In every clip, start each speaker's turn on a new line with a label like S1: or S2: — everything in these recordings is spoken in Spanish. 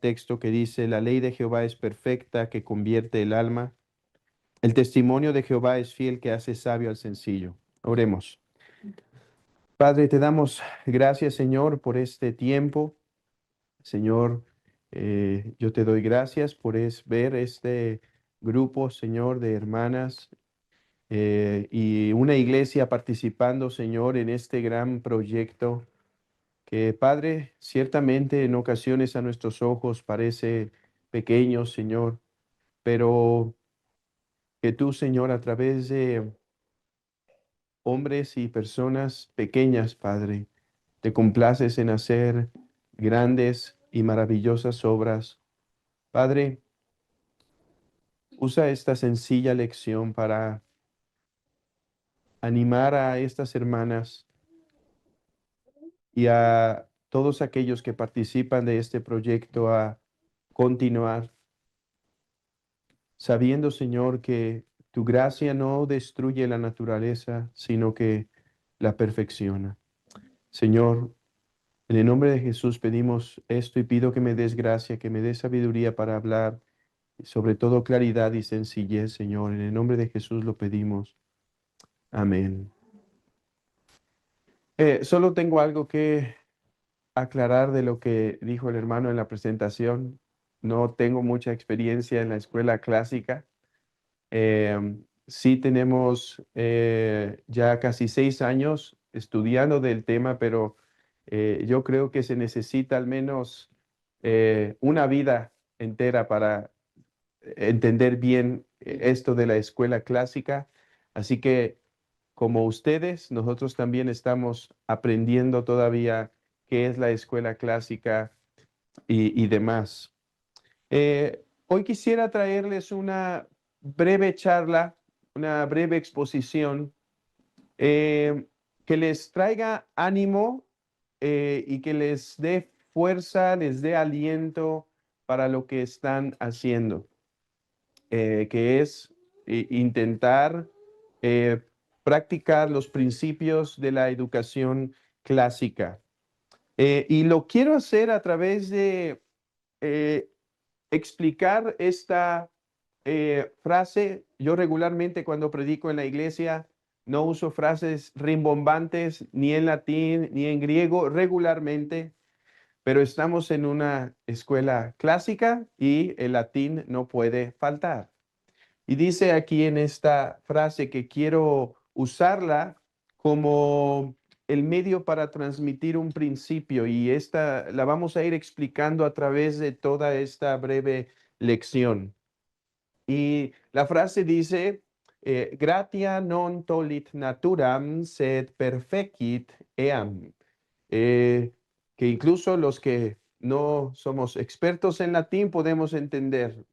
S1: texto que dice, la ley de Jehová es perfecta, que convierte el alma. El testimonio de Jehová es fiel, que hace sabio al sencillo. Oremos. Padre, te damos gracias, Señor, por este tiempo. Señor, yo te doy gracias por ver este grupo, Señor, de hermanas y una iglesia participando, Señor, en este gran proyecto que, Padre, ciertamente en ocasiones a nuestros ojos parece pequeño, Señor, pero que tú, Señor, a través de hombres y personas pequeñas, Padre, te complaces en hacer grandes y maravillosas obras. Padre, usa esta sencilla lección para animar a estas hermanas y a todos aquellos que participan de este proyecto a continuar, sabiendo, Señor, que tu gracia no destruye la naturaleza, sino que la perfecciona. Señor, en el nombre de Jesús pedimos esto y pido que me des gracia, que me des sabiduría para hablar, y sobre todo claridad y sencillez, Señor. En el nombre de Jesús lo pedimos. Amén. Solo tengo algo que aclarar de lo que dijo el hermano en la presentación. No tengo mucha experiencia en la escuela clásica. Sí tenemos ya casi 6 años estudiando del tema, pero yo creo que se necesita al menos una vida entera para entender bien esto de la escuela clásica. Así que como ustedes, nosotros también estamos aprendiendo todavía qué es la escuela clásica y demás. Hoy quisiera traerles una breve charla, una breve exposición que les traiga ánimo y que les dé fuerza, les dé aliento para lo que están haciendo, que es intentar eh, practicar los principios de la educación clásica. Y lo quiero hacer a través de eh, explicar esta frase. Yo regularmente cuando predico en la iglesia no uso frases rimbombantes ni en latín ni en griego regularmente, pero estamos en una escuela clásica y el latín no puede faltar. Y dice aquí en esta frase que quiero usarla como el medio para transmitir un principio, y esta la vamos a ir explicando a través de toda esta breve lección. Y la frase dice, gratia non tollit naturam, sed perfecit eam. Eh, que incluso los que no somos expertos en latín podemos entender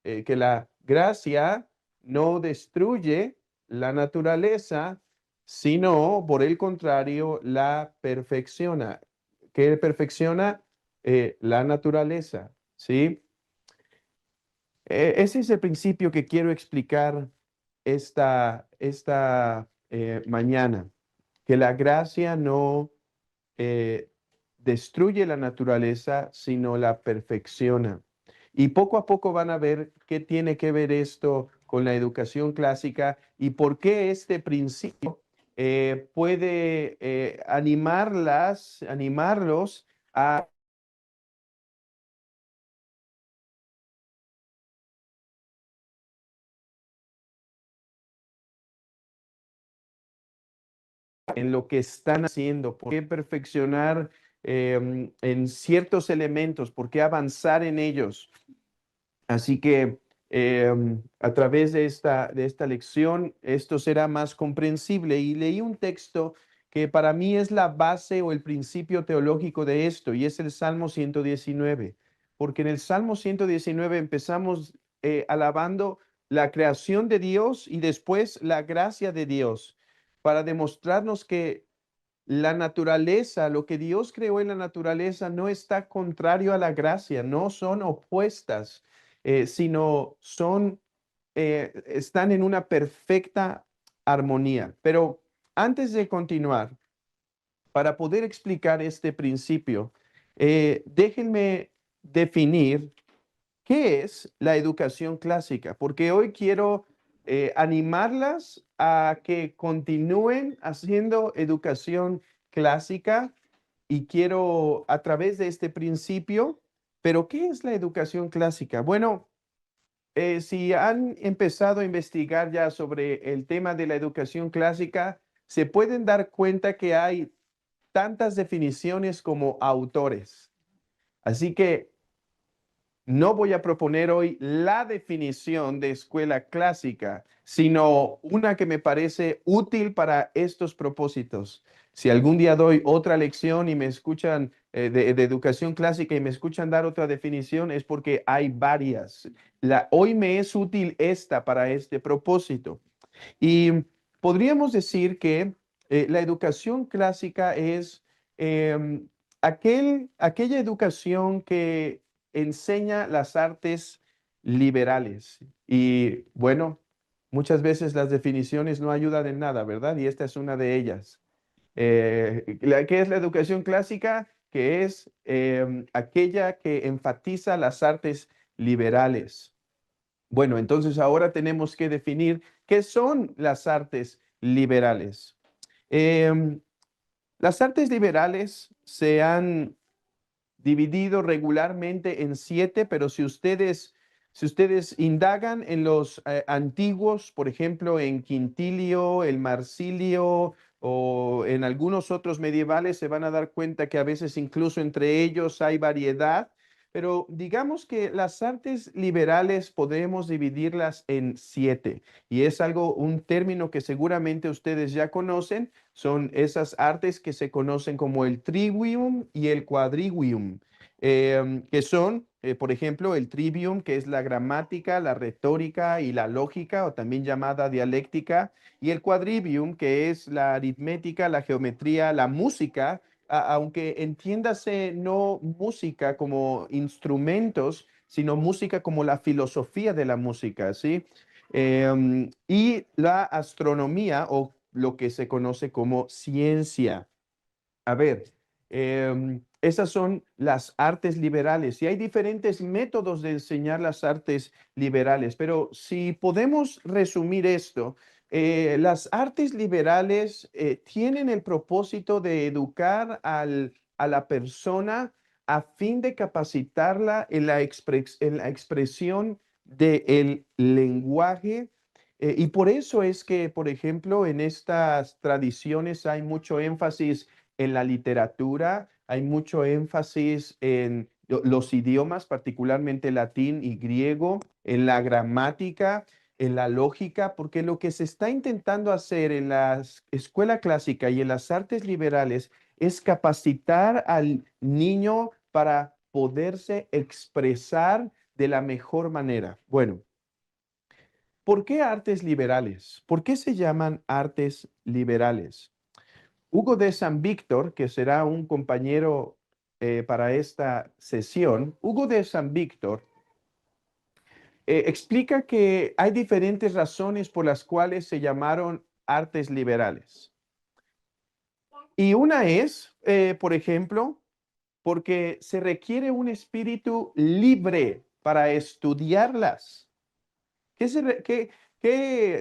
S1: que la gracia no destruye la naturaleza, sino por el contrario la perfecciona. ¿Qué perfecciona? La naturaleza, ¿sí? Ese es el principio que quiero explicar esta mañana, que la gracia no destruye la naturaleza, sino la perfecciona. Y poco a poco van a ver qué tiene que ver esto con la educación clásica y por qué este principio puede animarlos a en lo que están haciendo, por qué perfeccionar en ciertos elementos, por qué avanzar en ellos. Así que a través de esta lección, esto será más comprensible. Y leí un texto que para mí es la base o el principio teológico de esto, y es el Salmo 119. Porque en el Salmo 119 empezamos alabando la creación de Dios y después la gracia de Dios, para demostrarnos que la naturaleza, lo que Dios creó en la naturaleza no está contrario a la gracia, no son opuestas, sino están en una perfecta armonía. Pero antes de continuar, para poder explicar este principio, déjenme definir qué es la educación clásica, porque hoy quiero animarlas a que continúen haciendo educación clásica y quiero a través de este principio, pero ¿qué es la educación clásica? Bueno, si han empezado a investigar ya sobre el tema de la educación clásica, se pueden dar cuenta que hay tantas definiciones como autores. Así que no voy a proponer hoy la definición de escuela clásica, sino una que me parece útil para estos propósitos. Si algún día doy otra lección y me escuchan de educación clásica y me escuchan dar otra definición, es porque hay varias. Hoy me es útil esta para este propósito. Y podríamos decir que la educación clásica es aquella educación que enseña las artes liberales. Y bueno, muchas veces las definiciones no ayudan en nada, ¿verdad? Y esta es una de ellas. ¿Qué es la educación clásica? Que es aquella que enfatiza las artes liberales. Bueno, entonces ahora tenemos que definir qué son las artes liberales. Em, las artes liberales se han dividido regularmente en 7, pero si ustedes indagan en los antiguos, por ejemplo, en Quintilio, el Marsilio o en algunos otros medievales, se van a dar cuenta que a veces incluso entre ellos hay variedad. Pero digamos que las artes liberales podemos dividirlas en 7 y es un término que seguramente ustedes ya conocen. Son esas artes que se conocen como el trivium y el quadrivium, que son, por ejemplo, el trivium, que es la gramática, la retórica y la lógica, o también llamada dialéctica, y el quadrivium, que es la aritmética, la geometría, la música, aunque entiéndase no música como instrumentos, sino música como la filosofía de la música, ¿sí? Y la astronomía o lo que se conoce como ciencia. A ver, esas son las artes liberales y hay diferentes métodos de enseñar las artes liberales, pero si podemos resumir esto, las artes liberales tienen el propósito de educar a la persona a fin de capacitarla en la expresión del lenguaje. Y por eso es que, por ejemplo, en estas tradiciones hay mucho énfasis en la literatura, hay mucho énfasis en los idiomas, particularmente latín y griego, en la gramática, en la lógica, porque lo que se está intentando hacer en la escuela clásica y en las artes liberales es capacitar al niño para poderse expresar de la mejor manera. Bueno, ¿por qué artes liberales? ¿Por qué se llaman artes liberales? Hugo de San Víctor, que será un compañero para esta sesión, Hugo de San Víctor explica que hay diferentes razones por las cuales se llamaron artes liberales. Y una es, por ejemplo, porque se requiere un espíritu libre para estudiarlas. ¿Qué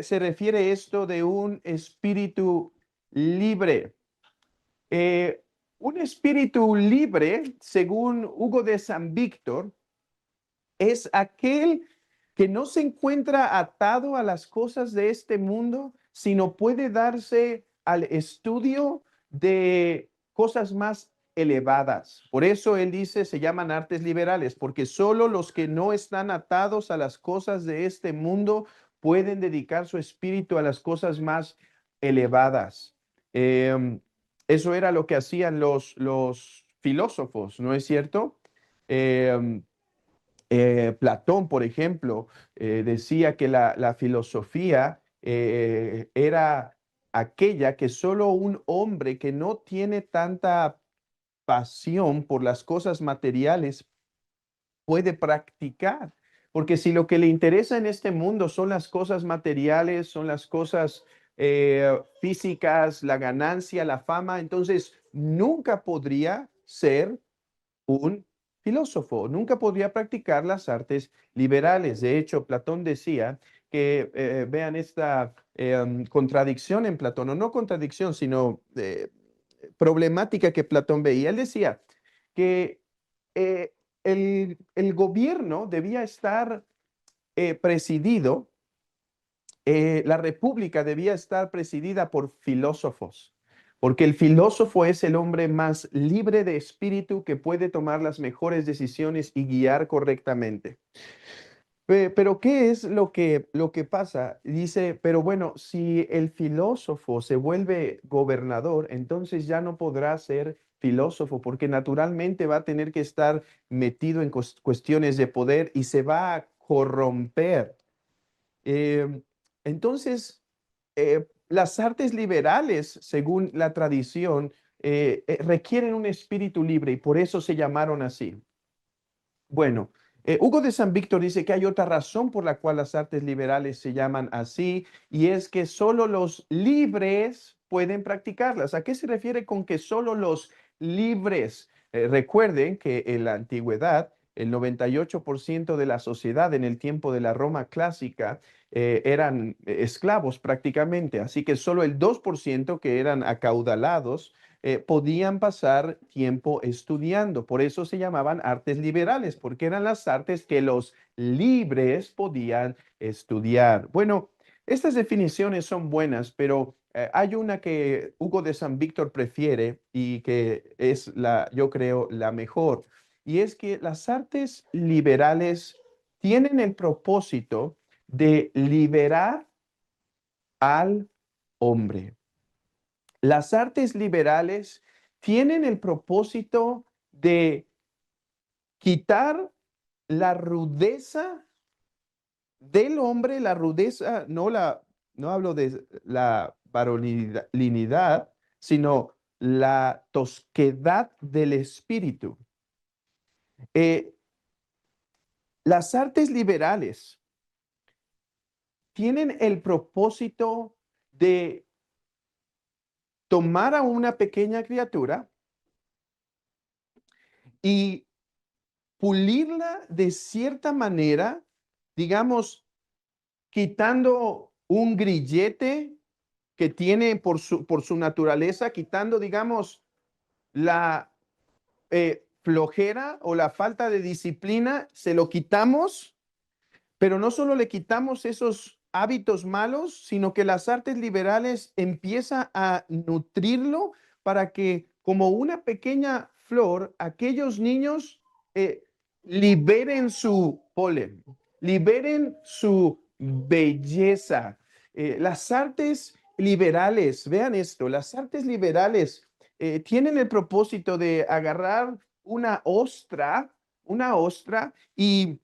S1: se refiere esto de un espíritu libre? Eh, un espíritu libre, según Hugo de San Víctor, es aquel que no se encuentra atado a las cosas de este mundo, sino puede darse al estudio de cosas más elevadas. Por eso él dice, se llaman artes liberales, porque solo los que no están atados a las cosas de este mundo pueden dedicar su espíritu a las cosas más elevadas. Em, Eso era lo que hacían los filósofos, ¿no es cierto? Em, Platón, por ejemplo, decía que la filosofía era aquella que solo un hombre que no tiene tanta pasión por las cosas materiales puede practicar. Porque si lo que le interesa en este mundo son las cosas materiales, son las cosas físicas, la ganancia, la fama, entonces nunca podría ser un filósofo, nunca podría practicar las artes liberales. De hecho, Platón decía que, vean esta contradicción en Platón, o no contradicción, sino problemática que Platón veía. Él decía que el gobierno debía estar presidido, la república debía estar presidida por filósofos, porque el filósofo es el hombre más libre de espíritu que puede tomar las mejores decisiones y guiar correctamente. Pero ¿qué es lo que pasa? Dice, pero bueno, si el filósofo se vuelve gobernador, entonces ya no podrá ser filósofo, porque naturalmente va a tener que estar metido en cuestiones de poder y se va a corromper. Em, entonces, las artes liberales, según la tradición, requieren un espíritu libre y por eso se llamaron así. Bueno, Hugo de San Víctor dice que hay otra razón por la cual las artes liberales se llaman así, y es que solo los libres pueden practicarlas. ¿A qué se refiere con que solo los libres? Recuerden que en la antigüedad, el 98% de la sociedad en el tiempo de la Roma clásica eran esclavos prácticamente, así que solo el 2% que eran acaudalados podían pasar tiempo estudiando. Por eso se llamaban artes liberales, porque eran las artes que los libres podían estudiar. Bueno, estas definiciones son buenas, pero hay una que Hugo de San Víctor prefiere y que es la, yo creo, la mejor. Y es que las artes liberales tienen el propósito de liberar al hombre. Las artes liberales tienen el propósito de quitar la rudeza del hombre, la rudeza, no hablo de la varolinidad, sino la tosquedad del espíritu. Eh, las artes liberales tienen el propósito de tomar a una pequeña criatura y pulirla de cierta manera, digamos, quitando un grillete que tiene por su naturaleza, quitando, digamos, la flojera o la falta de disciplina, se lo quitamos, pero no solo le quitamos esos hábitos malos, sino que las artes liberales empiezan a nutrirlo para que, como una pequeña flor, aquellos niños eh, liberen su polen, liberen su belleza. Las artes liberales, vean esto, las artes liberales tienen el propósito de agarrar una ostra y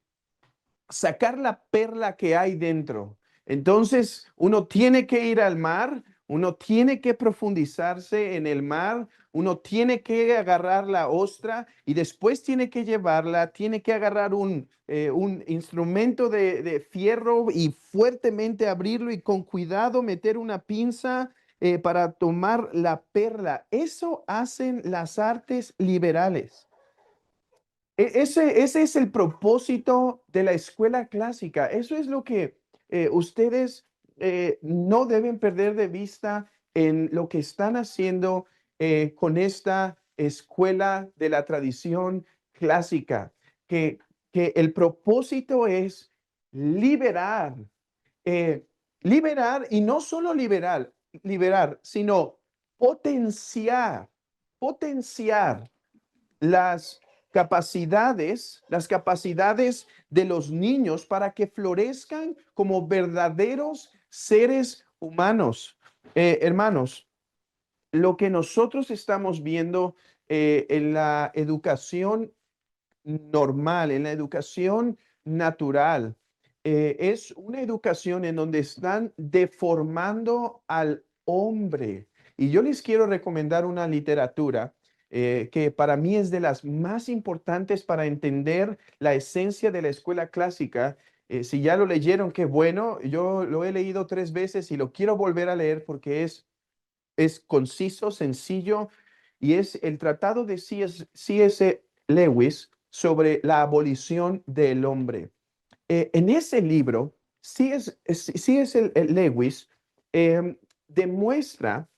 S1: sacar la perla que hay dentro. Entonces, uno tiene que ir al mar, uno tiene que profundizarse en el mar, uno tiene que agarrar la ostra y después tiene que llevarla, tiene que agarrar un instrumento de fierro y fuertemente abrirlo y con cuidado meter una pinza para tomar la perla. Eso hacen las artes liberales. Ese es el propósito de la escuela clásica. Eso es lo que ustedes no deben perder de vista en lo que están haciendo con esta escuela de la tradición clásica, que, que el propósito es liberar, eh, liberar y no solo liberar, sino potenciar, potenciar las capacidades de los niños para que florezcan como verdaderos seres humanos. Hermanos, lo que nosotros estamos viendo en la educación normal, en la educación natural, es una educación en donde están deformando al hombre. Y yo les quiero recomendar una literatura que para mí es de las más importantes para entender la esencia de la escuela clásica. Si ya lo leyeron, qué bueno. Yo lo he leído 3 veces y lo quiero volver a leer porque es conciso, sencillo y es el tratado de C.S. Lewis, sobre la abolición del hombre. En ese libro, sí es el Lewis, demuestra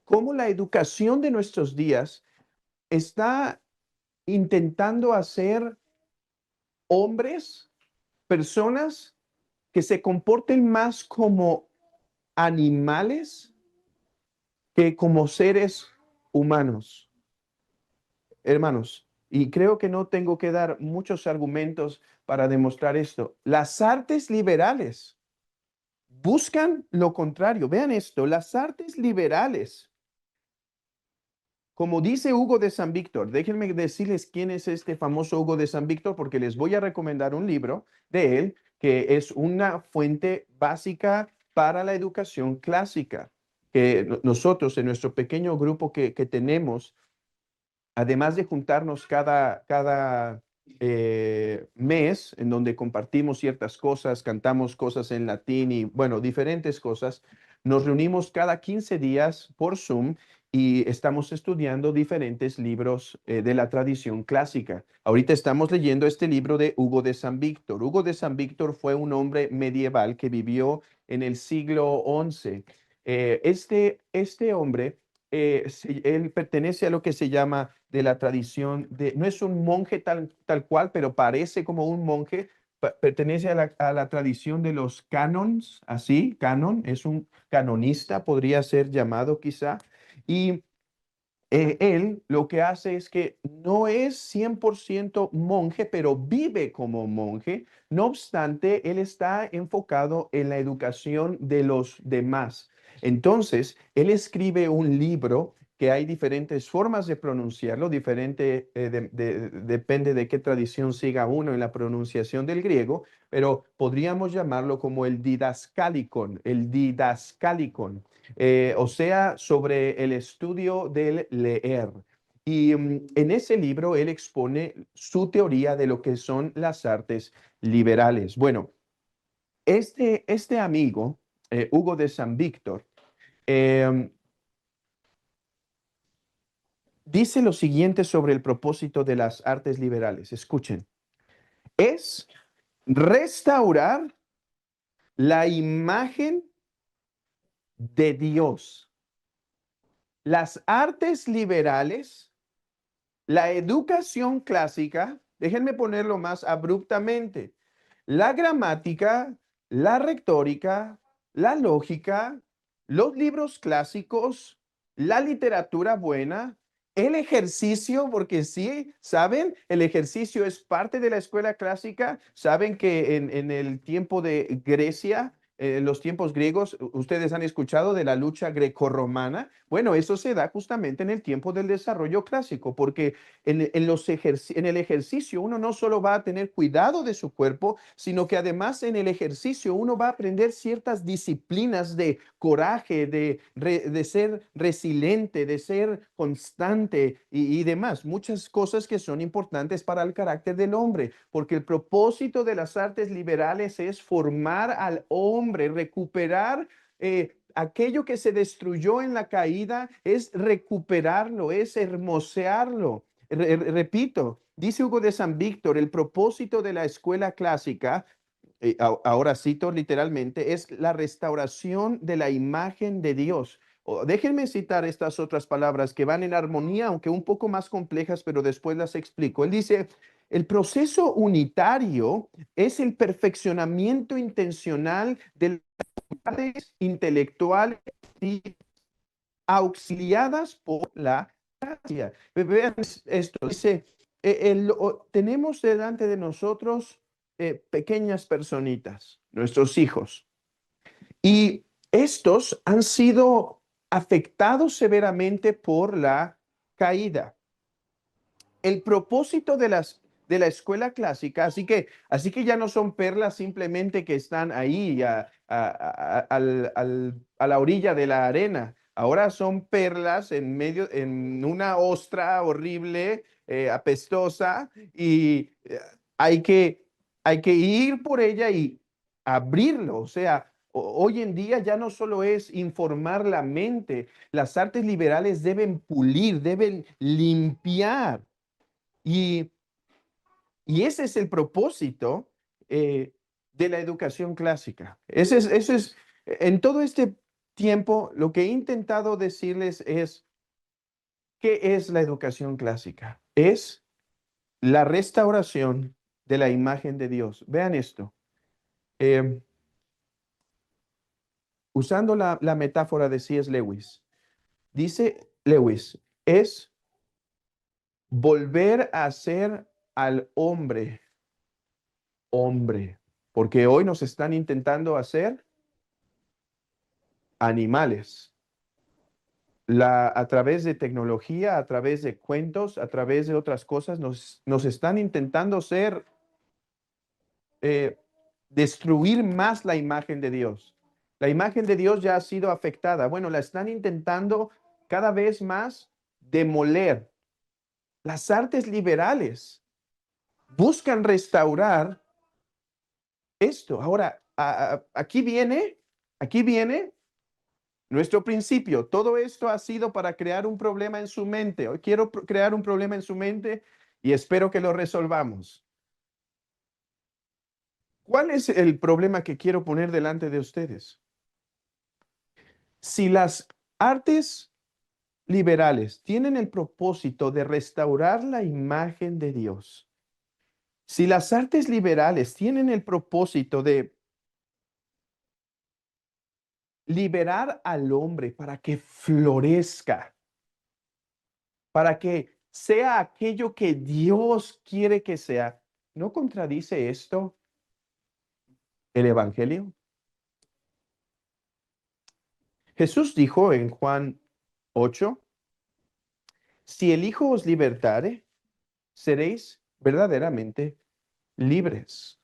S1: cómo la educación de nuestros días está intentando hacer hombres, personas que se comporten más como animales que como seres humanos. Hermanos, y creo que no tengo que dar muchos argumentos para demostrar esto. Las artes liberales buscan lo contrario. Vean esto, las artes liberales, como dice Hugo de San Víctor, déjenme decirles quién es este famoso Hugo de San Víctor, porque les voy a recomendar un libro de él que es una fuente básica para la educación clásica, que nosotros en nuestro pequeño grupo que tenemos, además de juntarnos cada mes, en donde compartimos ciertas cosas, cantamos cosas en latín y, bueno, diferentes cosas, nos reunimos cada 15 días por Zoom y estamos estudiando diferentes libros de la tradición clásica. Ahorita estamos leyendo este libro de Hugo de San Víctor. Hugo de San Víctor fue un hombre medieval que vivió en el siglo XI. Este hombre, él pertenece a lo que se llama de la tradición no es un monje tal cual, pero parece como un monje, pertenece a la tradición de los canons, así, canon, es un canonista, podría ser llamado quizá, y él lo que hace es que no es 100% monje, pero vive como monje. No obstante, él está enfocado en la educación de los demás. Entonces, él escribe un libro que hay diferentes formas de pronunciarlo, depende de qué tradición siga uno en la pronunciación del griego, pero podríamos llamarlo como el didascalicon, o sea, sobre el estudio del leer. Y en ese libro él expone su teoría de lo que son las artes liberales. Bueno, este amigo, Hugo de San Víctor, em, dice lo siguiente sobre el propósito de las artes liberales. Escuchen, es restaurar la imagen de Dios. Las artes liberales, la educación clásica, déjenme ponerlo más abruptamente, la gramática, la retórica, la lógica, los libros clásicos, la literatura buena, el ejercicio, porque sí, saben, el ejercicio es parte de la escuela clásica. Saben que en el tiempo de Grecia, los tiempos griegos, ustedes han escuchado de la lucha grecorromana. Bueno, eso se da justamente en el tiempo del desarrollo clásico, porque en el ejercicio uno no solo va a tener cuidado de su cuerpo, sino que además en el ejercicio uno va a aprender ciertas disciplinas de coraje, de ser resiliente, de ser constante y demás. Muchas cosas que son importantes para el carácter del hombre, porque el propósito de las artes liberales es formar al hombre, recuperar aquello que se destruyó en la caída, es recuperarlo, es hermosearlo. Repito, dice Hugo de San Víctor, el propósito de la escuela clásica, ahora cito literalmente, es la restauración de la imagen de Dios. Déjenme citar estas otras palabras que van en armonía, aunque un poco más complejas, pero después las explico. Él dice, el proceso unitario es el perfeccionamiento intencional de las artes intelectuales y auxiliadas por la gracia. Vean esto, dice, tenemos delante de nosotros pequeñas personitas, nuestros hijos, y estos han sido afectados severamente por la caída. El propósito de la escuela clásica, así que ya no son perlas simplemente que están ahí a la orilla de la arena. Ahora son perlas en medio, en una ostra horrible, apestosa, y hay que, hay que ir por ella y abrirlo. O sea, hoy en día ya no solo es informar la mente, las artes liberales deben pulir, deben limpiar. Y Y ese es el propósito de la educación clásica. Ese es, en todo este tiempo, lo que he intentado decirles es, ¿qué es la educación clásica? Es la restauración de la imagen de Dios. Vean esto. Eh, Usando la metáfora de C.S. Lewis, dice Lewis, es volver a ser al hombre, hombre, porque hoy nos están intentando hacer animales. A través de tecnología, a través de cuentos, a través de otras cosas, nos están intentando eh, destruir más la imagen de Dios. La imagen de Dios ya ha sido afectada. Bueno, la están intentando cada vez más demoler. Las artes liberales buscan restaurar esto. Ahora, aquí viene nuestro principio. Todo esto ha sido para crear un problema en su mente. Hoy quiero crear un problema en su mente y espero que lo resolvamos. ¿Cuál es el problema que quiero poner delante de ustedes? Si las artes liberales tienen el propósito de restaurar la imagen de Dios, si las artes liberales tienen el propósito de liberar al hombre para que florezca, para que sea aquello que Dios quiere que sea, ¿no contradice esto el Evangelio? Jesús dijo en Juan 8, si el Hijo os libertare, seréis verdaderamente libres.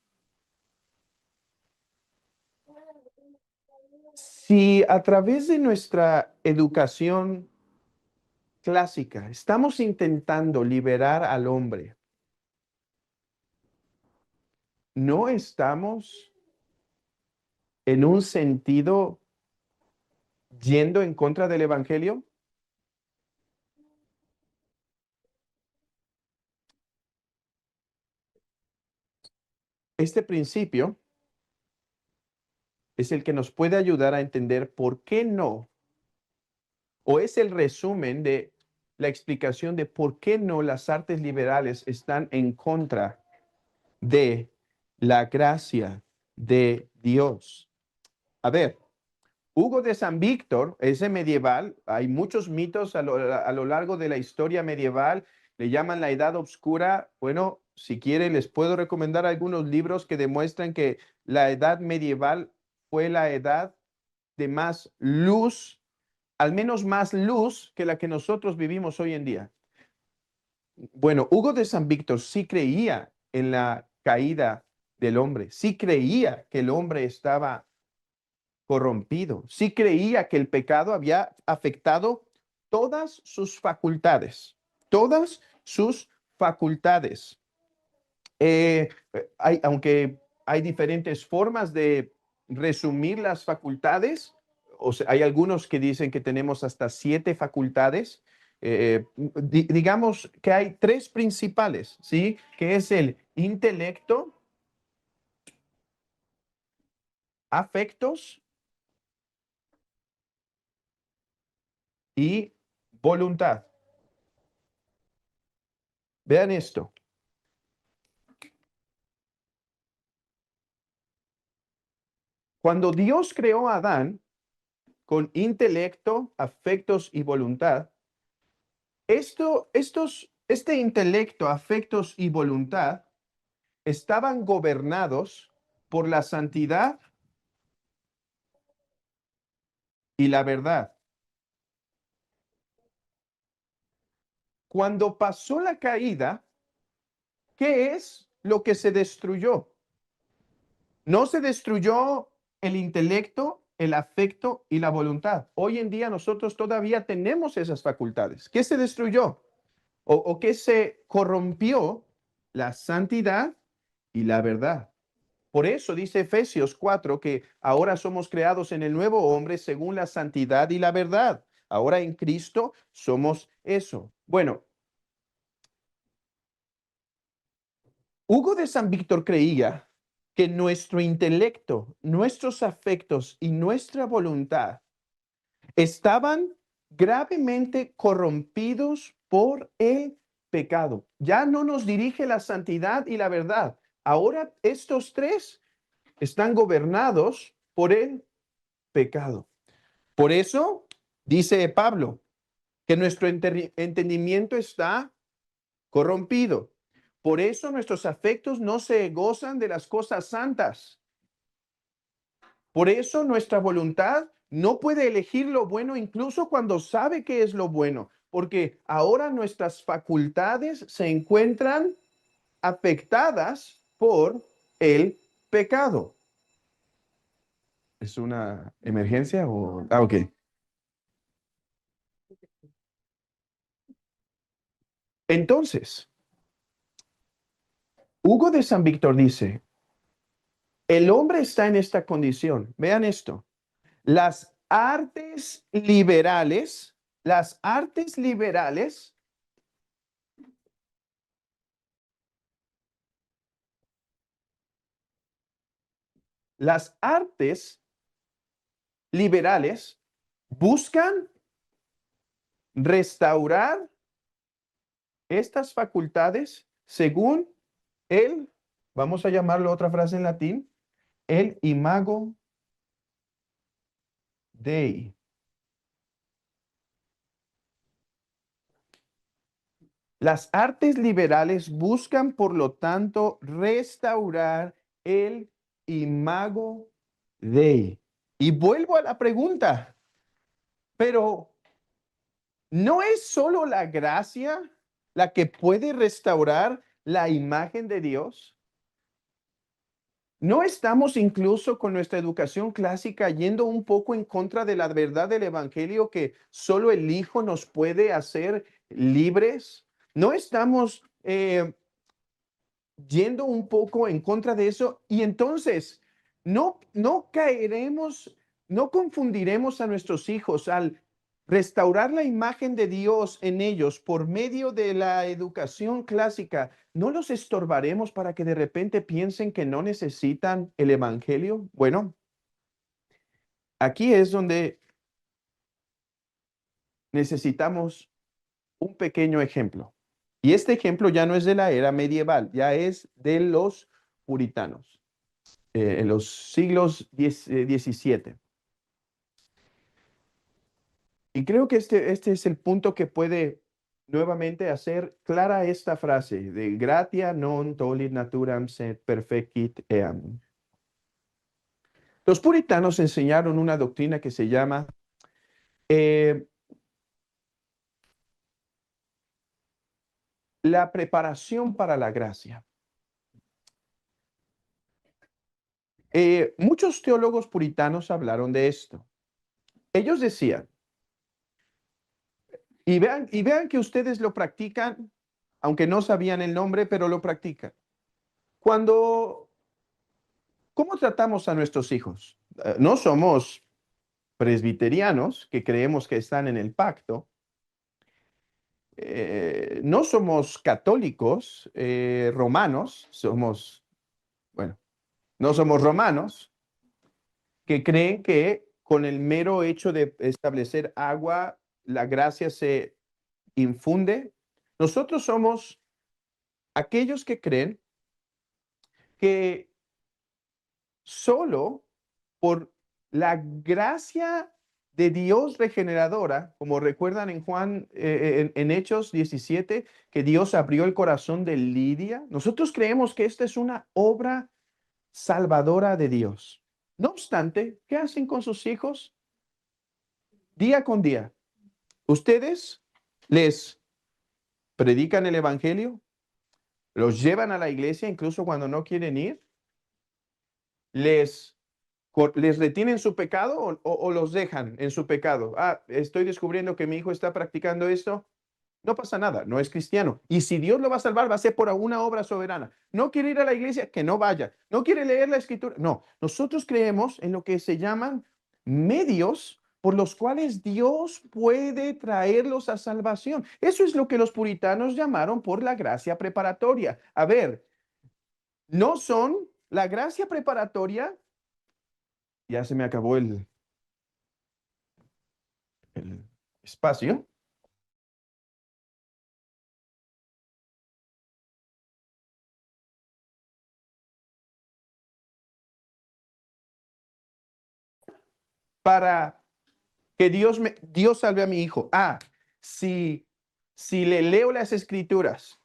S1: Si a través de nuestra educación clásica estamos intentando liberar al hombre, ¿no estamos en un sentido yendo en contra del Evangelio? Este principio es el que nos puede ayudar a entender por qué no, o es el resumen de la explicación de por qué no las artes liberales están en contra de la gracia de Dios. A ver, Hugo de San Víctor, ese medieval, hay muchos mitos a lo largo de la historia medieval, le llaman la Edad Oscura. Bueno, si quieren, les puedo recomendar algunos libros que demuestran que la Edad medieval fue la edad de más luz, al menos más luz que la que nosotros vivimos hoy en día. Bueno, Hugo de San Víctor sí creía en la caída del hombre, sí creía que el hombre estaba corrompido, sí creía que el pecado había afectado todas sus facultades, todas sus facultades. Aunque hay diferentes formas de resumir las facultades, o sea, hay algunos que dicen que tenemos hasta 7 facultades. Digamos que hay 3 principales, ¿sí? Que es el intelecto, afectos y voluntad. Vean esto. Cuando Dios creó a Adán con intelecto, afectos y voluntad, este intelecto, afectos y voluntad estaban gobernados por la santidad y la verdad. Cuando pasó la caída, ¿qué es lo que se destruyó? No se destruyó el intelecto, el afecto y la voluntad. Hoy en día nosotros todavía tenemos esas facultades. ¿Qué se destruyó? O qué se corrompió? La santidad y la verdad. Por eso dice Efesios 4 que ahora somos creados en el nuevo hombre según la santidad y la verdad. Ahora en Cristo somos eso. Bueno, Hugo de San Víctor creía que nuestro intelecto, nuestros afectos y nuestra voluntad estaban gravemente corrompidos por el pecado. Ya no nos dirige la santidad y la verdad. Ahora estos tres están gobernados por el pecado. Por eso dice Pablo que nuestro entendimiento está corrompido. Por eso nuestros afectos no se gozan de las cosas santas. Por eso nuestra voluntad no puede elegir lo bueno incluso cuando sabe que es lo bueno, porque ahora nuestras facultades se encuentran afectadas por el pecado. ¿Es una emergencia o...? Ah, ok. Entonces, Hugo de San Víctor dice, el hombre está en esta condición. Vean esto. Las artes liberales, las artes liberales Las artes liberales buscan restaurar estas facultades según el, vamos a llamarlo otra frase en latín, el imago Dei. Las artes liberales buscan, por lo tanto, restaurar el imago Dei. Y vuelvo a la pregunta, pero ¿no es solo la gracia la que puede restaurar la imagen de Dios? ¿No estamos incluso con nuestra educación clásica yendo un poco en contra de la verdad del Evangelio que solo el Hijo nos puede hacer libres? ¿No estamos yendo un poco en contra de eso? Y entonces, no caeremos, no confundiremos a nuestros hijos al restaurar la imagen de Dios en ellos por medio de la educación clásica. ¿No los estorbaremos para que de repente piensen que no necesitan el evangelio? Bueno, aquí es donde necesitamos un pequeño ejemplo. Y este ejemplo ya no es de la era medieval, ya es de los puritanos, en los siglos XVII. Y creo que este es el punto que puede nuevamente hacer clara esta frase de gratia non tollit naturam sed perfecit eam. Los puritanos enseñaron una doctrina que se llama eh, la preparación para la gracia. Muchos teólogos puritanos hablaron de esto. Ellos decían, y vean que ustedes lo practican, aunque no sabían el nombre, pero lo practican. Cuando, ¿cómo tratamos a nuestros hijos? No somos presbiterianos que creemos que están en el pacto. No somos católicos romanos, bueno, no somos romanos que creen que con el mero hecho de establecer agua, la gracia se infunde. Nosotros somos aquellos que creen que solo por la gracia de Dios regeneradora, como recuerdan en Juan, en Hechos 17, que Dios abrió el corazón de Lidia. Nosotros creemos que esta es una obra salvadora de Dios. No obstante, ¿qué hacen con sus hijos? Día con día. Ustedes les predican el evangelio, los llevan a la iglesia incluso cuando no quieren ir, les ¿les retienen su pecado o los dejan en su pecado? Ah, estoy descubriendo que mi hijo está practicando esto. No pasa nada, no es cristiano. Y si Dios lo va a salvar, va a ser por una obra soberana. No quiere ir a la iglesia, que no vaya. No quiere leer la escritura. No, nosotros creemos en lo que se llaman medios por los cuales Dios puede traerlos a salvación. Eso es lo que los puritanos llamaron por la gracia preparatoria. A ver, no son la gracia preparatoria. Ya se me acabó el espacio. Para que Dios salve a mi hijo. Si le leo las escrituras,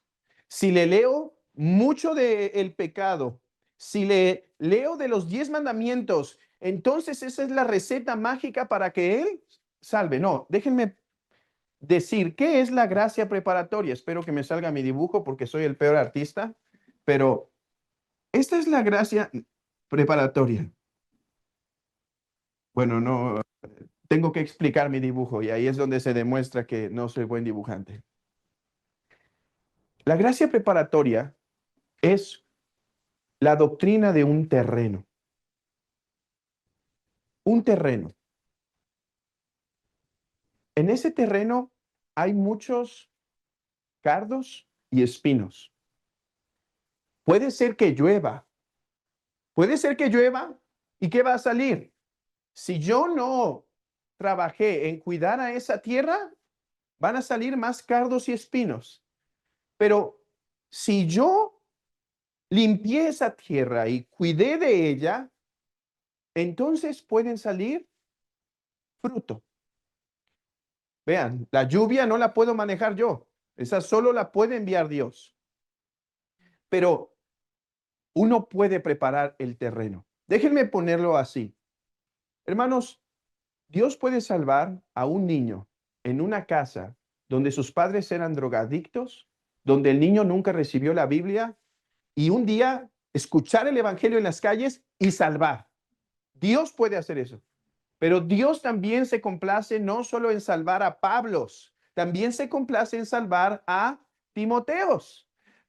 S1: si le leo mucho del pecado, si le leo de los 10 mandamientos, entonces esa es la receta mágica para que él salve. No, déjenme decir, ¿qué es la gracia preparatoria? Espero que me salga mi dibujo porque soy el peor artista, pero esta es la gracia preparatoria. Bueno, no, tengo que explicar mi dibujo y ahí es donde se demuestra que no soy buen dibujante. La gracia preparatoria es la doctrina de un terreno. Un terreno. En ese terreno hay muchos cardos y espinos. Puede ser que llueva. Puede ser que llueva y ¿qué va a salir? Si yo no trabajé en cuidar a esa tierra, van a salir más cardos y espinos. Pero si yo limpié esa tierra y cuidé de ella, entonces pueden salir fruto. Vean, la lluvia no la puedo manejar yo. Esa solo la puede enviar Dios. Pero uno puede preparar el terreno. Déjenme ponerlo así. Hermanos, Dios puede salvar a un niño en una casa donde sus padres eran drogadictos, donde el niño nunca recibió la Biblia y un día escuchar el evangelio en las calles y salvar. Dios puede hacer eso. Pero Dios también se complace no solo en salvar a Pablos, también se complace en salvar a Timoteos,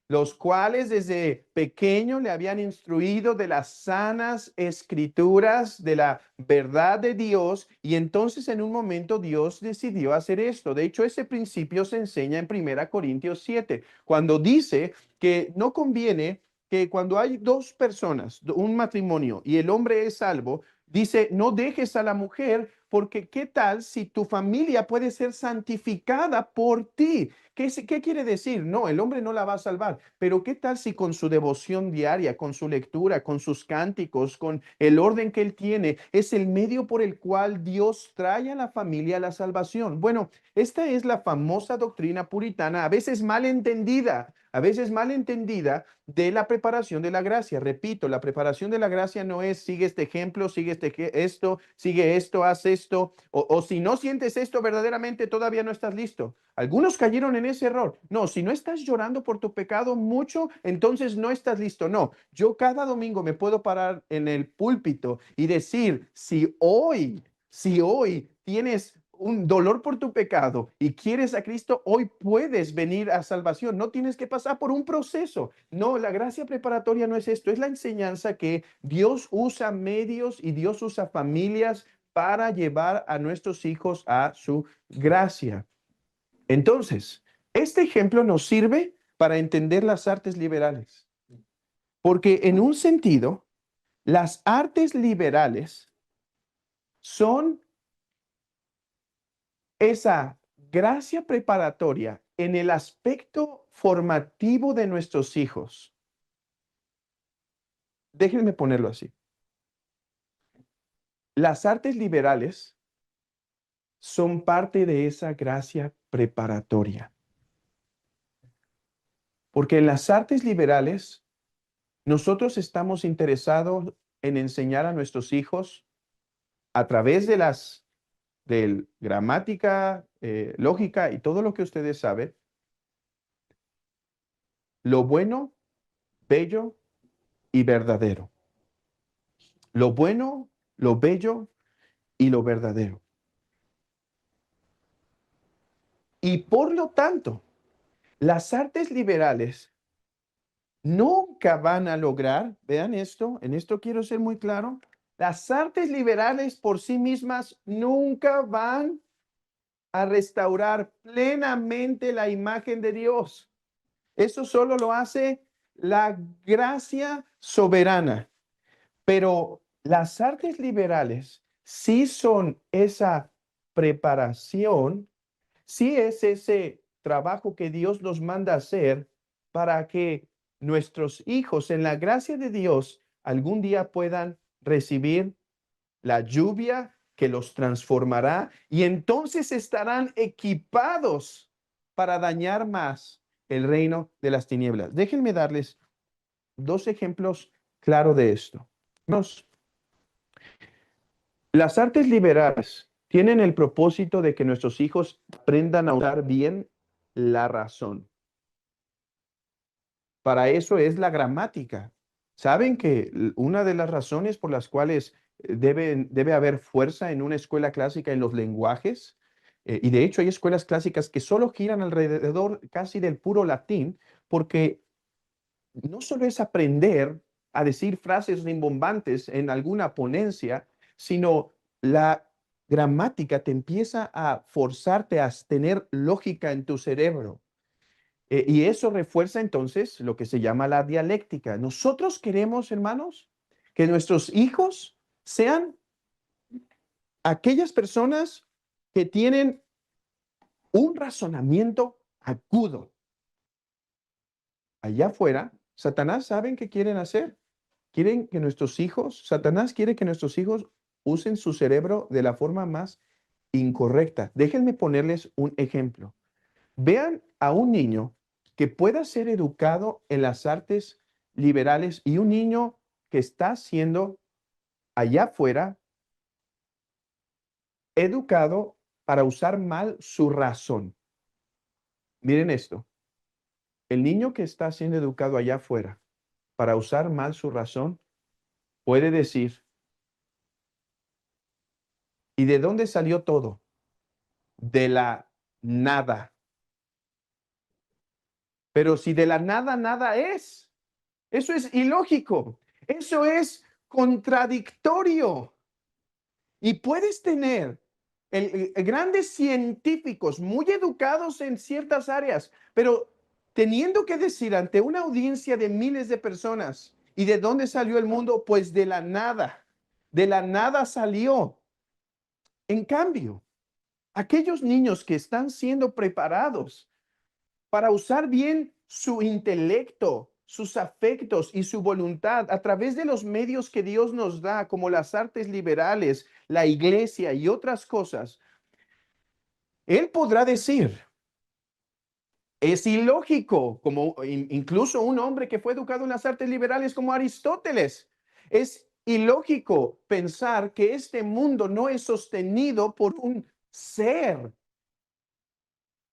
S1: los cuales desde pequeño le habían instruido de las sanas escrituras, de la verdad de Dios, y entonces en un momento Dios decidió hacer esto. De hecho, ese principio se enseña en 1 Corintios 7, cuando dice que no conviene que cuando hay dos personas, un matrimonio, y el hombre es salvo, dice, no dejes a la mujer, porque ¿qué tal si tu familia puede ser santificada por ti? ¿Qué quiere decir? No, el hombre no la va a salvar, pero ¿qué tal si con su devoción diaria, con su lectura, con sus cánticos, con el orden que él tiene, es el medio por el cual Dios trae a la familia la salvación? Bueno, esta es la famosa doctrina puritana, a veces mal entendida de la preparación de la gracia. Repito, la preparación de la gracia no es sigue este ejemplo, sigue esto, sigue esto, haz esto, o si no sientes esto verdaderamente todavía no estás listo. Algunos cayeron en ese error. No, si no estás llorando por tu pecado mucho, entonces no estás listo. No, yo cada domingo me puedo parar en el púlpito y decir, si hoy tienes un dolor por tu pecado y quieres a Cristo, hoy puedes venir a salvación. No tienes que pasar por un proceso. No, la gracia preparatoria no es esto. Es la enseñanza que Dios usa medios y Dios usa familias para llevar a nuestros hijos a su gracia. Entonces, este ejemplo nos sirve para entender las artes liberales. Porque en un sentido, las artes liberales son esa gracia preparatoria en el aspecto formativo de nuestros hijos. Déjenme ponerlo así. Las artes liberales son parte de esa gracia preparatoria. Porque en las artes liberales, nosotros estamos interesados en enseñar a nuestros hijos a través de gramática, lógica y todo lo que ustedes saben, lo bueno, bello y verdadero. Lo bueno, lo bello y lo verdadero. Y por lo tanto, las artes liberales nunca van a lograr, vean esto, en esto quiero ser muy claro, las artes liberales por sí mismas nunca van a restaurar plenamente la imagen de Dios. Eso solo lo hace la gracia soberana, pero las artes liberales sí son esa preparación, sí es ese trabajo que Dios nos manda hacer para que nuestros hijos en la gracia de Dios algún día puedan recibir la lluvia que los transformará y entonces estarán equipados para dañar más el reino de las tinieblas. Déjenme darles dos ejemplos claros de esto. Las artes liberales tienen el propósito de que nuestros hijos aprendan a usar bien la razón. Para eso es la gramática. ¿Saben que una de las razones por las cuales debe haber fuerza en una escuela clásica en los lenguajes? Y de hecho hay escuelas clásicas que solo giran alrededor casi del puro latín, porque no solo es aprender a decir frases rimbombantes en alguna ponencia, sino la gramática te empieza a forzarte a tener lógica en tu cerebro. Y eso refuerza entonces lo que se llama la dialéctica. Nosotros queremos, hermanos, que nuestros hijos sean aquellas personas que tienen un razonamiento agudo. Allá afuera, Satanás saben qué quieren hacer. Quieren que nuestros hijos, Satanás quiere que nuestros hijos usen su cerebro de la forma más incorrecta. Déjenme ponerles un ejemplo. Vean a un niño que pueda ser educado en las artes liberales y un niño que está siendo allá afuera educado para usar mal su razón. Miren esto, el niño que está siendo educado allá afuera para usar mal su razón puede decir, ¿y de dónde salió todo? De la nada. Pero si de la nada nada es, eso es ilógico, eso es contradictorio. Y puedes tener grandes científicos muy educados en ciertas áreas, pero teniendo que decir ante una audiencia de miles de personas, ¿y de dónde salió el mundo? Pues de la nada salió. En cambio, aquellos niños que están siendo preparados para usar bien su intelecto, sus afectos y su voluntad a través de los medios que Dios nos da, como las artes liberales, la iglesia y otras cosas, Él podrá decir, es ilógico, como incluso un hombre que fue educado en las artes liberales como Aristóteles, es ilógico pensar que este mundo no es sostenido por un ser.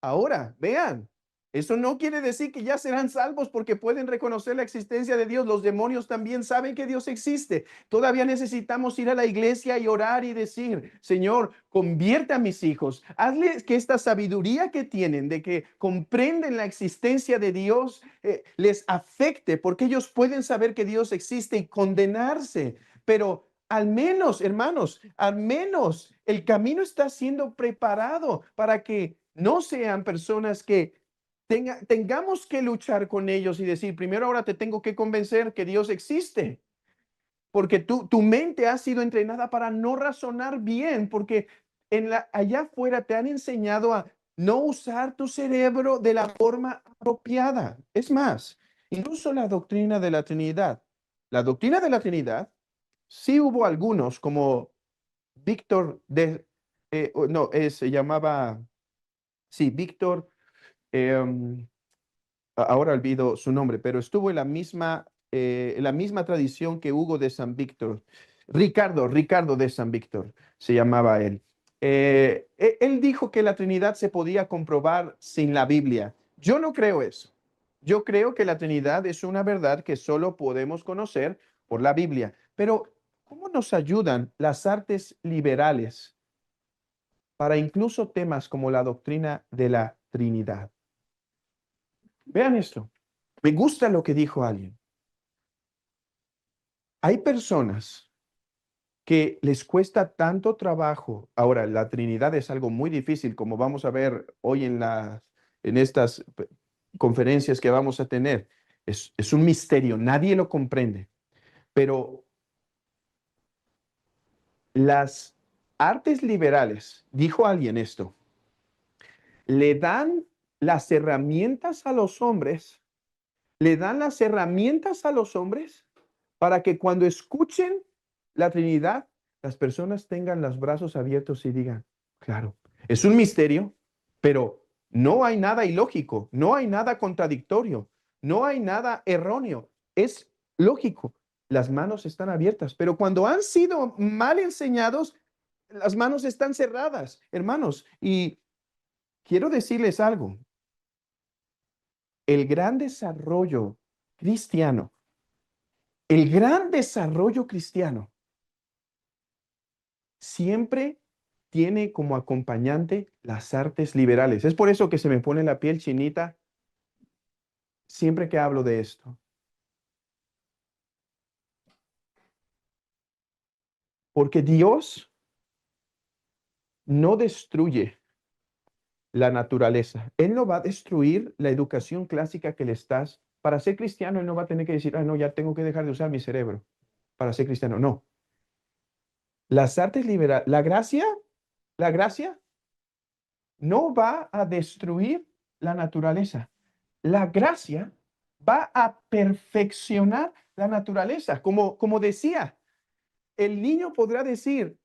S1: Ahora, vean, eso no quiere decir que ya serán salvos porque pueden reconocer la existencia de Dios. Los demonios también saben que Dios existe. Todavía necesitamos ir a la iglesia y orar y decir, Señor, convierte a mis hijos. Hazles que esta sabiduría que tienen de que comprenden la existencia de Dios les afecte porque ellos pueden saber que Dios existe y condenarse. Pero al menos, hermanos, al menos el camino está siendo preparado para que no sean personas que tengamos que luchar con ellos y decir, primero ahora te tengo que convencer que Dios existe, porque tu mente ha sido entrenada para no razonar bien, porque allá afuera te han enseñado a no usar tu cerebro de la forma apropiada. Es más, incluso la doctrina de la Trinidad. La doctrina de la Trinidad, sí hubo algunos como Víctor no, se llamaba, sí, Víctor, em, ahora olvido su nombre, pero estuvo en la misma tradición que Hugo de San Víctor. Ricardo de San Víctor se llamaba él. Él dijo que la Trinidad se podía comprobar sin la Biblia. Yo no creo eso. Yo creo que la Trinidad es una verdad que solo podemos conocer por la Biblia. Pero, ¿cómo nos ayudan las artes liberales para incluso temas como la doctrina de la Trinidad? Vean esto. Me gusta lo que dijo alguien. Hay personas que les cuesta tanto trabajo. Ahora, la Trinidad es algo muy difícil, como vamos a ver hoy en estas conferencias que vamos a tener. Es un misterio, nadie lo comprende. Pero las artes liberales, dijo alguien esto, le dan las herramientas a los hombres, le dan las herramientas a los hombres para que cuando escuchen la Trinidad, las personas tengan los brazos abiertos y digan, claro, es un misterio, pero no hay nada ilógico, no hay nada contradictorio, no hay nada erróneo, es lógico. Las manos están abiertas, pero cuando han sido mal enseñados, las manos están cerradas, hermanos. Y quiero decirles algo, el gran desarrollo cristiano, el gran desarrollo cristiano siempre tiene como acompañante las artes liberales. Es por eso que se me pone la piel chinita siempre que hablo de esto. Porque Dios no destruye la naturaleza. Él no va a destruir la educación clásica que le estás. Para ser cristiano, él no va a tener que decir, no, ya tengo que dejar de usar mi cerebro para ser cristiano. No. Las artes liberales, la gracia no va a destruir la naturaleza. La gracia va a perfeccionar la naturaleza. Como decía, el niño podrá decir,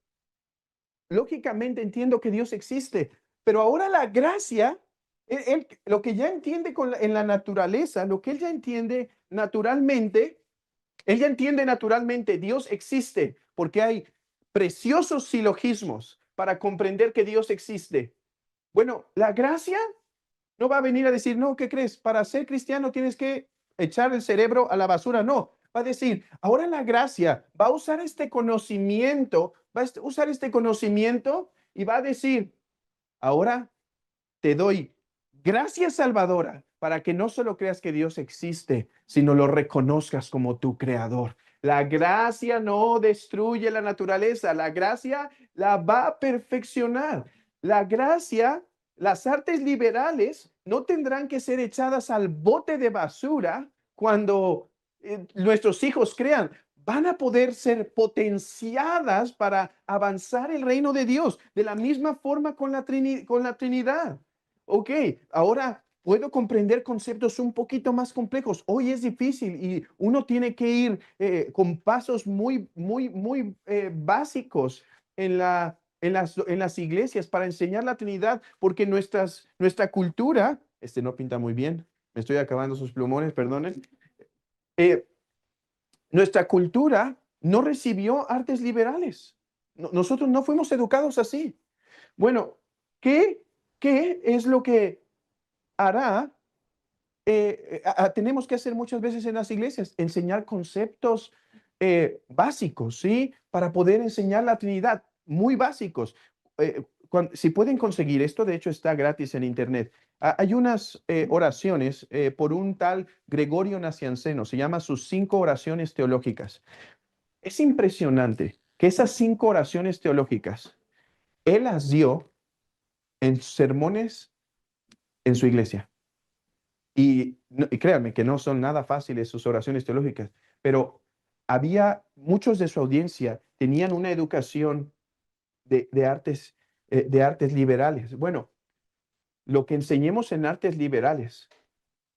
S1: lógicamente entiendo que Dios existe, pero ahora la gracia, lo que ya entiende en la naturaleza, lo que él ya entiende naturalmente, él ya entiende naturalmente, Dios existe, porque hay preciosos silogismos para comprender que Dios existe. Bueno, la gracia no va a venir a decir, no, ¿qué crees? Para ser cristiano tienes que echar el cerebro a la basura. No, va a decir, ahora la gracia va a usar este conocimiento, va a usar este conocimiento y va a decir, ahora te doy gracia salvadora para que no solo creas que Dios existe, sino lo reconozcas como tu creador. La gracia no destruye la naturaleza, la gracia la va a perfeccionar. La gracia, las artes liberales no tendrán que ser echadas al bote de basura cuando nuestros hijos crean. Van a poder ser potenciadas para avanzar el reino de Dios, de la misma forma con la Trinidad. Ok, ahora puedo comprender conceptos un poquito más complejos. Hoy es difícil y uno tiene que ir con pasos muy básicos en las iglesias para enseñar la Trinidad, porque nuestra cultura, no pinta muy bien, me estoy acabando sus plumones, perdonen. Eh, Nuestra cultura no recibió artes liberales. Nosotros no fuimos educados así. Bueno, ¿qué, qué es lo que hará, tenemos que hacer muchas veces en las iglesias, enseñar conceptos básicos, ¿sí? Para poder enseñar la Trinidad, muy básicos. Si pueden conseguir esto, de hecho está gratis en internet. Hay unas oraciones por un tal Gregorio Nacianceno, se llama sus 5 oraciones teológicas. Es impresionante que esas 5 oraciones teológicas, él las dio en sermones en su iglesia. Y créanme que no son nada fáciles sus oraciones teológicas, pero muchos de su audiencia tenían una educación de artes liberales. Bueno, lo que enseñemos en artes liberales,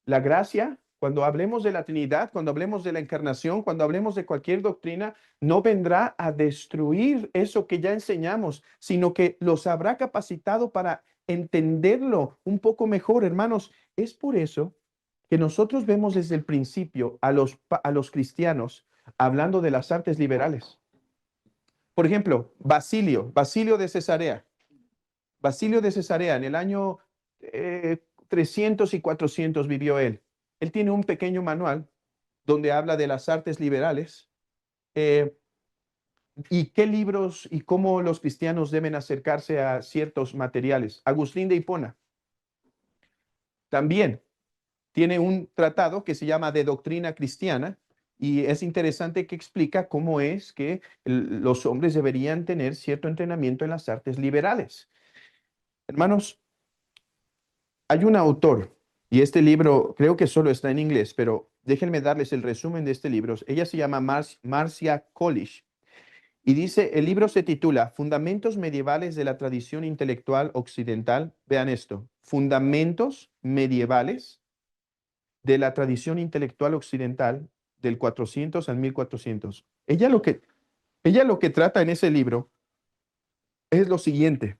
S1: la gracia, cuando hablemos de la Trinidad, cuando hablemos de la encarnación, cuando hablemos de cualquier doctrina, no vendrá a destruir eso que ya enseñamos, sino que los habrá capacitado para entenderlo un poco mejor, hermanos. Es por eso que nosotros vemos desde el principio a los cristianos hablando de las artes liberales. Por ejemplo, Basilio de Cesarea. Basilio de Cesarea, en el año 300 y 400 vivió él. Él tiene un pequeño manual donde habla de las artes liberales y qué libros y cómo los cristianos deben acercarse a ciertos materiales. Agustín de Hipona también tiene un tratado que se llama De Doctrina Cristiana y es interesante que explica cómo es que los hombres deberían tener cierto entrenamiento en las artes liberales. Hermanos, hay un autor, y este libro creo que solo está en inglés, pero déjenme darles el resumen de este libro. Ella se llama Marcia Kolish y dice, el libro se titula Fundamentos medievales de la tradición intelectual occidental. Vean esto, Fundamentos medievales de la tradición intelectual occidental del 400 al 1400. Ella lo que trata en ese libro es lo siguiente.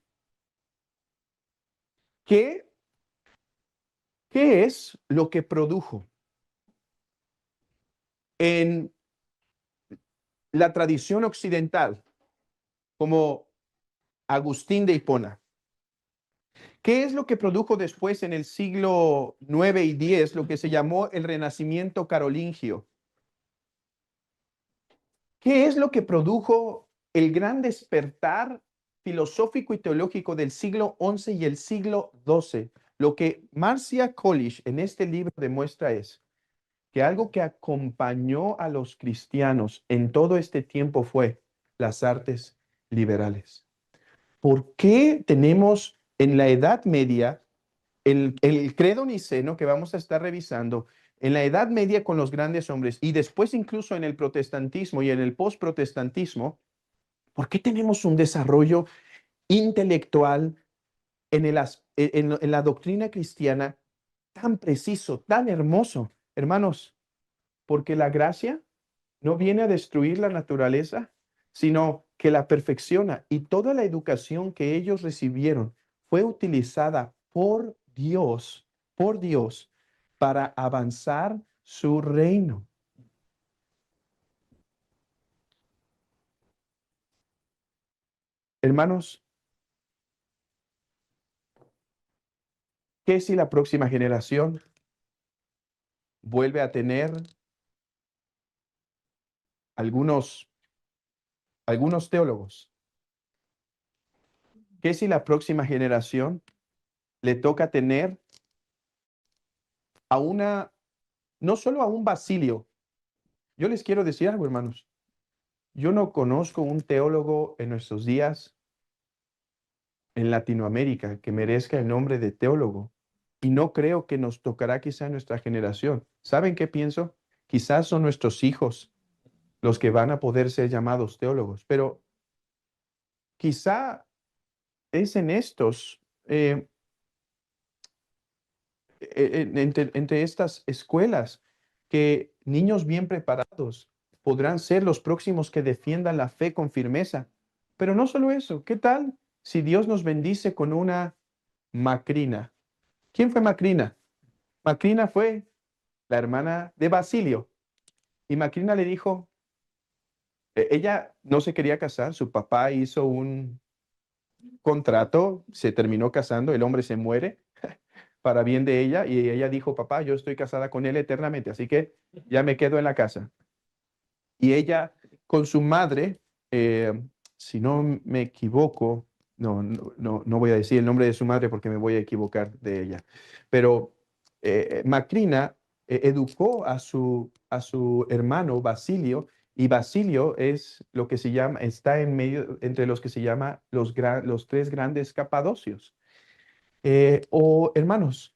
S1: ¿Qué, qué es lo que produjo en la tradición occidental como Agustín de Hipona? ¿Qué es lo que produjo después en el siglo IX y X lo que se llamó el Renacimiento carolingio? ¿Qué es lo que produjo el gran despertar filosófico y teológico del siglo XI y el siglo XII? Lo que Marcia Kolish en este libro demuestra es que algo que acompañó a los cristianos en todo este tiempo fue las artes liberales. ¿Por qué tenemos en la Edad Media el credo niceno que vamos a estar revisando en la Edad Media con los grandes hombres y después incluso en el protestantismo y en el postprotestantismo? ¿Por qué tenemos un desarrollo intelectual en la doctrina cristiana tan preciso, tan hermoso? Hermanos, porque la gracia no viene a destruir la naturaleza, sino que la perfecciona. Y toda la educación que ellos recibieron fue utilizada por Dios, para avanzar su reino. Hermanos, ¿qué si la próxima generación vuelve a tener algunos, algunos teólogos? ¿Qué si la próxima generación le toca tener a no solo a un Basilio? Yo les quiero decir algo, hermanos. Yo no conozco un teólogo en nuestros días en Latinoamérica que merezca el nombre de teólogo. Y no creo que nos tocará quizá en nuestra generación. ¿Saben qué pienso? Quizás son nuestros hijos los que van a poder ser llamados teólogos, pero quizá es en estos, entre estas escuelas, que niños bien preparados podrán ser los próximos que defiendan la fe con firmeza. Pero no solo eso, ¿qué tal si Dios nos bendice con una Macrina? ¿Quién fue Macrina? Macrina fue la hermana de Basilio. Y Macrina le dijo, ella no se quería casar, su papá hizo un contrato, se terminó casando, el hombre se muere para bien de ella y ella dijo, papá, yo estoy casada con él eternamente, así que ya me quedo en la casa. Y ella con su madre, si no me equivoco, no voy a decir el nombre de su madre porque me voy a equivocar de ella, pero Macrina educó a su hermano Basilio, y Basilio es lo que se llama, está en medio, entre los que se llama los tres grandes capadocios. O hermanos,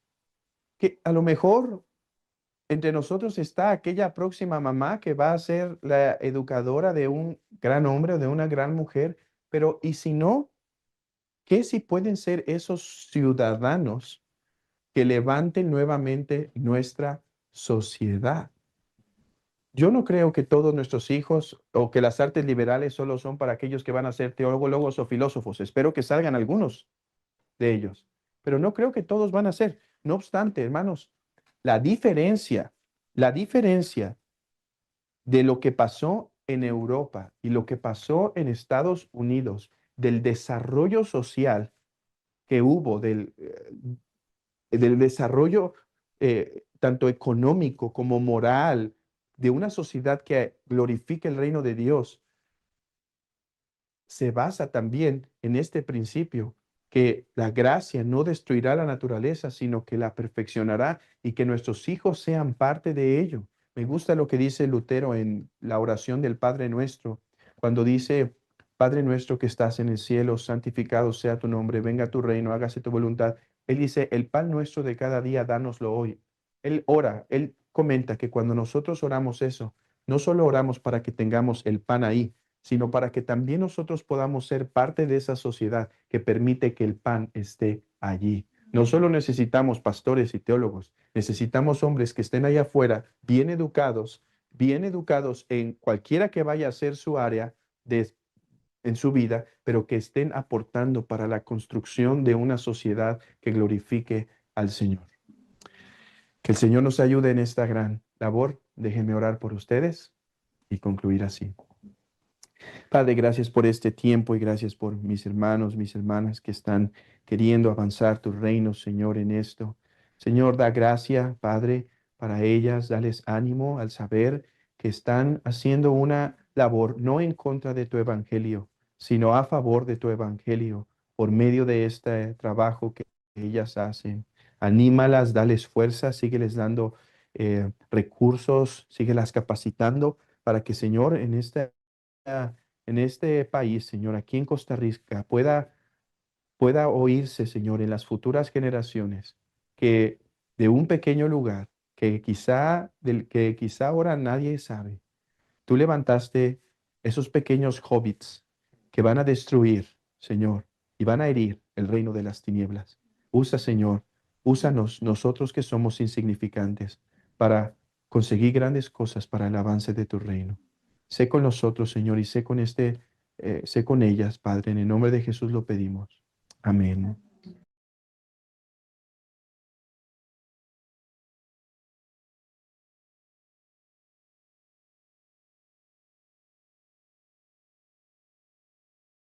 S1: que a lo mejor entre nosotros está aquella próxima mamá que va a ser la educadora de un gran hombre o de una gran mujer, pero ¿y si no? ¿Qué si pueden ser esos ciudadanos que levanten nuevamente nuestra sociedad? Yo no creo que todos nuestros hijos o que las artes liberales solo son para aquellos que van a ser teólogos o filósofos. Espero que salgan algunos de ellos, pero no creo que todos van a ser. No obstante, hermanos, la diferencia, la diferencia de lo que pasó en Europa y lo que pasó en Estados Unidos, del desarrollo social que hubo, del desarrollo tanto económico como moral, de una sociedad que glorifica el reino de Dios, se basa también en este principio, que la gracia no destruirá la naturaleza, sino que la perfeccionará y que nuestros hijos sean parte de ello. Me gusta lo que dice Lutero en la oración del Padre Nuestro, cuando dice, Padre nuestro que estás en el cielo, santificado sea tu nombre, venga tu reino, hágase tu voluntad. Él dice, el pan nuestro de cada día, dánoslo hoy. Él ora, él comenta que cuando nosotros oramos eso, no solo oramos para que tengamos el pan ahí, sino para que también nosotros podamos ser parte de esa sociedad que permite que el pan esté allí. No solo necesitamos pastores y teólogos, necesitamos hombres que estén allá afuera, bien educados en cualquiera que vaya a ser su área en su vida, pero que estén aportando para la construcción de una sociedad que glorifique al Señor. Que el Señor nos ayude en esta gran labor. Déjenme orar por ustedes y concluir así. Padre, gracias por este tiempo y gracias por mis hermanos, mis hermanas que están queriendo avanzar tu reino, Señor, en esto. Señor, da gracia, Padre, para ellas, dales ánimo al saber que están haciendo una labor no en contra de tu evangelio, sino a favor de tu evangelio por medio de este trabajo que ellas hacen. Anímalas, dales fuerza, sígueles dando recursos, síguelas capacitando para que, Señor, en este país, Señor, aquí en Costa Rica, pueda oírse, Señor, en las futuras generaciones, que de un pequeño lugar, que quizá ahora nadie sabe, tú levantaste esos pequeños hobbits que van a destruir, Señor, y van a herir el reino de las tinieblas. Usa, Señor, úsanos nosotros que somos insignificantes para conseguir grandes cosas para el avance de tu reino. Sé con nosotros, Señor, y sé con ellas, Padre. En el nombre de Jesús lo pedimos. Amén.